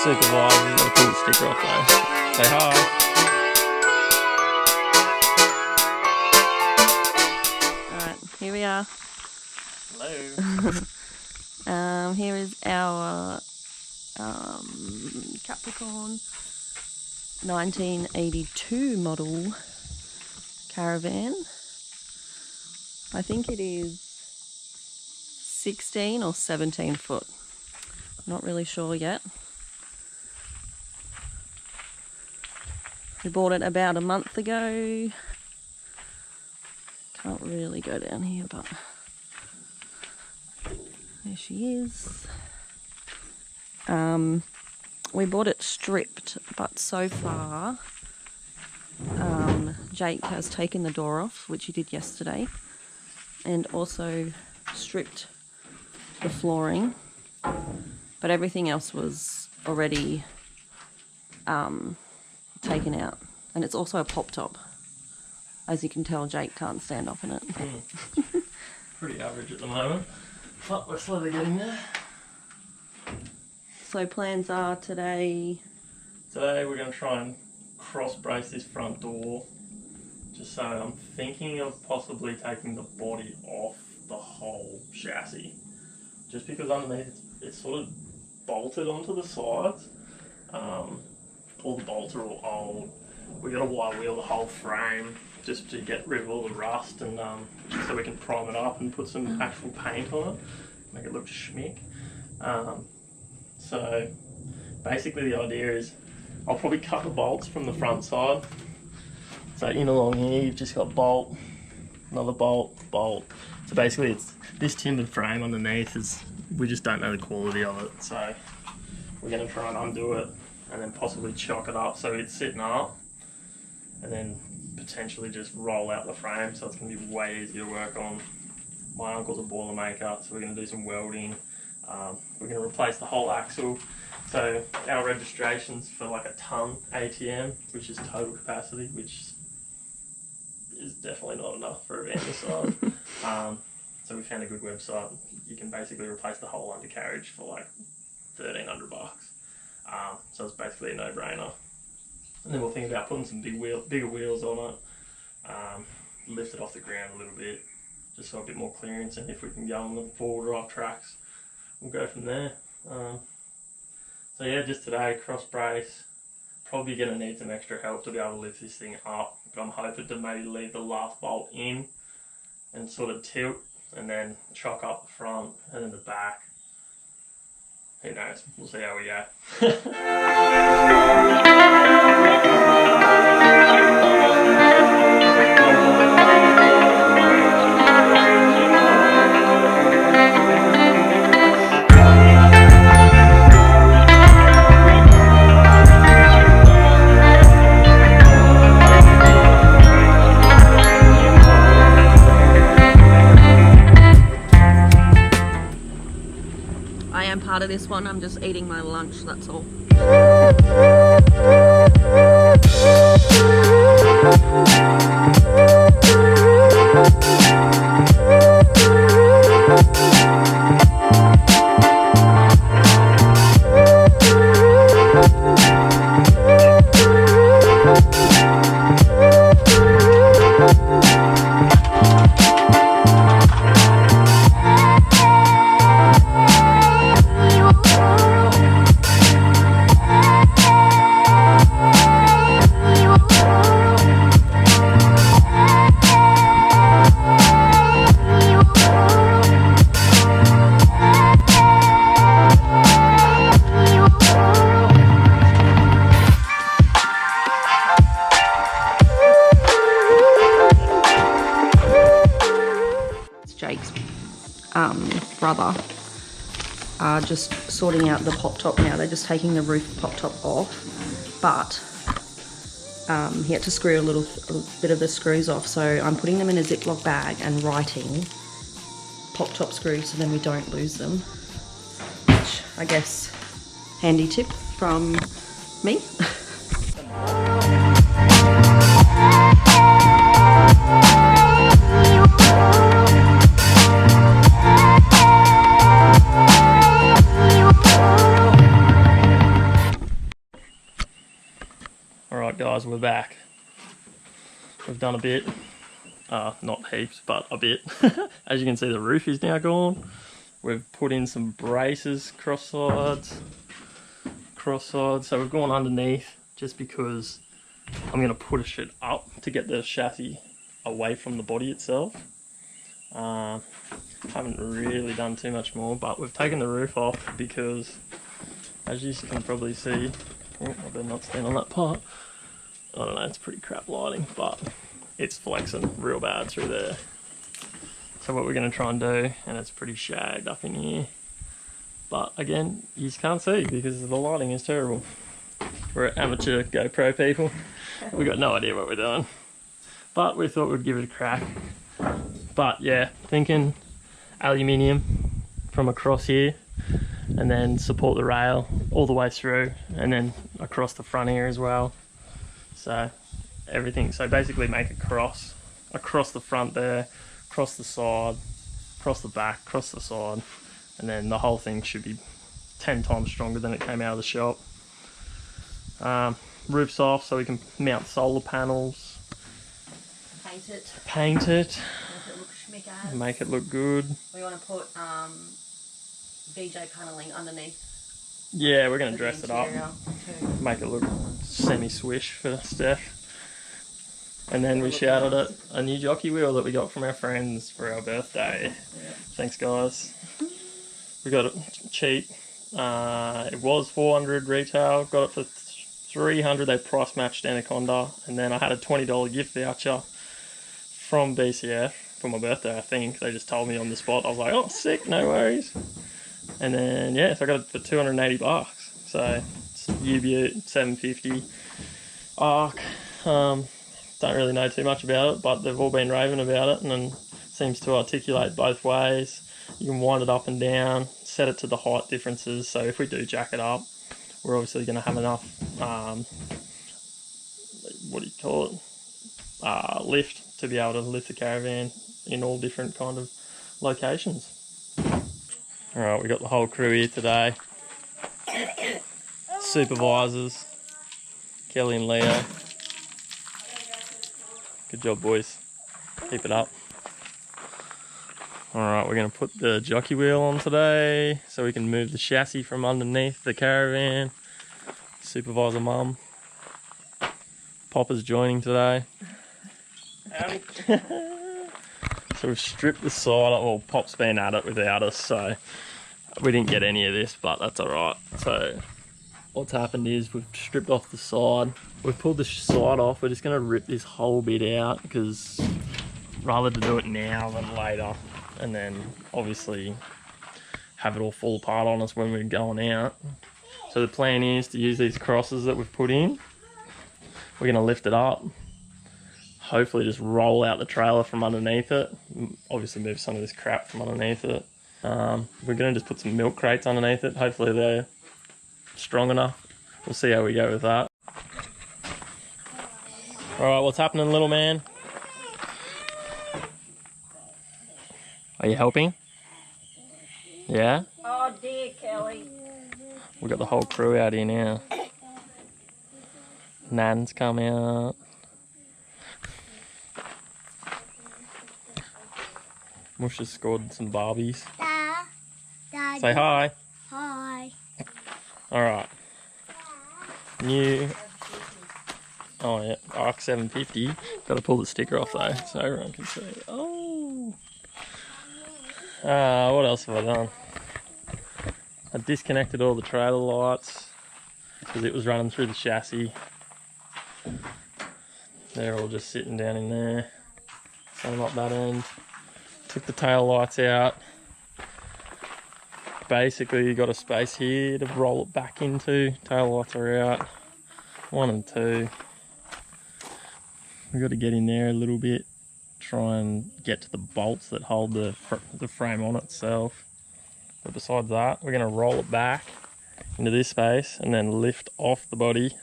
supervisor. You gotta pull the sticker off though. Say hi. Alright, here we are. Hello. Here is our Capricorn 1982 model Caravan. I think it is 16 or 17 foot. Not really sure yet. We bought it about a month ago. Can't really go down here, but there she is. We bought it stripped, but so far Jake has taken the door off, which he did yesterday, and also stripped the flooring, but everything else was already taken out. And it's also a pop top. As you can tell, Jake can't stand up in it. Pretty average at the moment, but we're slowly getting there. So plans are today Today we're going to try and cross brace this front door. Just so I'm thinking of possibly taking the body off the whole chassis. Just because underneath it's sort of bolted onto the sides. All the bolts are all old. We got to wire wheel the whole frame just to get rid of all the rust, and just so we can prime it up and put some actual paint on it, make it look schmick. So basically the idea is I'll probably cut the bolts from the front side. So in along here you've just got bolt, another bolt, bolt. So basically it's this timbered frame underneath is, we just don't know the quality of it. So we're going to try and undo it and then possibly chock it up so it's sitting up, and then potentially just roll out the frame, so it's going to be way easier to work on. My uncle's a boilermaker, so we're going to do some welding. We're going to replace the whole axle. So our registration's for like a ton ATM, which is total capacity, which is definitely not enough for a van this size. So we found a good website. You can basically replace the whole undercarriage for like $1,300. So it's basically a no-brainer. And then we'll think about putting some bigger wheels on it, lift it off the ground a little bit, just so a bit more clearance, and if we can go on the four-wheel drive tracks, we'll go from there. So yeah, just today, cross brace. Probably going to need some extra help to be able to lift this thing up, but I'm hoping to maybe leave the last bolt in and sort of tilt, and then chock up the front and then the back. Who knows? We'll see how we go. part of this one. I'm just eating my lunch, that's all. Jake's brother are just sorting out the pop top now. They're just taking the roof pop top off, but he had to screw a bit of the screws off, so I'm putting them in a Ziploc bag and writing pop top screws so then we don't lose them, which I guess handy tip from me. guys, we're back. We've done a bit. Not heaps, but a bit. As you can see, the roof is now gone. We've put in some braces cross sides. So we've gone underneath just because I'm going to push it up to get the chassis away from the body itself. Haven't really done too much more, but we've taken the roof off because, as you can probably see, I better not stand on that part. I don't know, it's pretty crap lighting, but it's flexing real bad through there. So what we're going to try and do, and it's pretty shagged up in here, but again, you just can't see because the lighting is terrible. We're amateur GoPro people. We've got no idea what we're doing, but we thought we'd give it a crack. But yeah, thinking aluminium from across here, and then support the rail all the way through, and then across the front here as well. So everything, so basically make a cross across the front there, across the side, across the back, across the side, and then the whole thing should be 10 times stronger than it came out of the shop. Roof's off so we can mount solar panels. Paint it. Make it look good. We want to put VJ paneling underneath. Yeah, we're going to dress it up. Make it look semi-swish for Steph. And then we shouted at a new jockey wheel that we got from our friends for our birthday. Yeah. Thanks, guys. We got it cheap. It was $400 retail. Got it for $300. They price matched Anaconda. And then I had a $20 gift voucher from BCF for my birthday, I think. They just told me on the spot. I was like, oh, sick, no worries. And then, yeah, so I got it for $280. So it's U-Butte, 750. Arc. Don't really know too much about it, but they've all been raving about it, and then seems to articulate both ways. You can wind it up and down, set it to the height differences, so if we do jack it up, we're obviously going to have enough, lift to be able to lift the Caravan in all different kind of locations. Alright, we got the whole crew here today. Supervisors, Kelly and Leo. Good job, boys. Keep it up. Alright, we're going to put the jockey wheel on today so we can move the chassis from underneath the Caravan. Supervisor Mum. Popper's joining today. Howdy. So we've stripped the side up. Well, Pop's been at it without us, so we didn't get any of this, but that's alright. So what's happened is we've stripped off the side. We've pulled the side off. We're just going to rip this whole bit out because rather to do it now than later, and then obviously have it all fall apart on us when we're going out. So the plan is to use these crosses that we've put in. We're going to lift it up. Hopefully just roll out the trailer from underneath it. Obviously move some of this crap from underneath it. We're going to just put some milk crates underneath it. Hopefully they're strong enough. We'll see how we go with that. Alright, what's happening, little man? Are you helping? Yeah? Oh dear, Kelly. We've got the whole crew out here now. Nan's come out. Mush has scored some Barbies. Dad. Say hi. Hi. Alright. New. Oh yeah, Arc 750. Got to pull the sticker off though, so everyone can see. Oh. What else have I done? I disconnected all the trailer lights because it was running through the chassis. They're all just sitting down in there. Same up that end. Took the tail lights out. Basically, you got a space here to roll it back into. Tail lights are out. 1 and 2. We've got to get in there a little bit. Try and get to the bolts that hold the frame on itself. But besides that, we're going to roll it back into this space and then lift off the body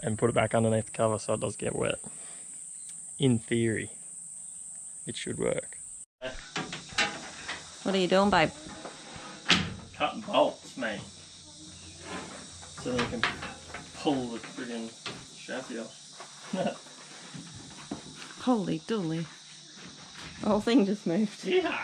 and put it back underneath the cover so it does get wet. In theory, it should work. What are you doing, babe? Cutting bolts, mate. So then you can pull the friggin' strap you off. Holy dooly. The whole thing just moved. Yeah.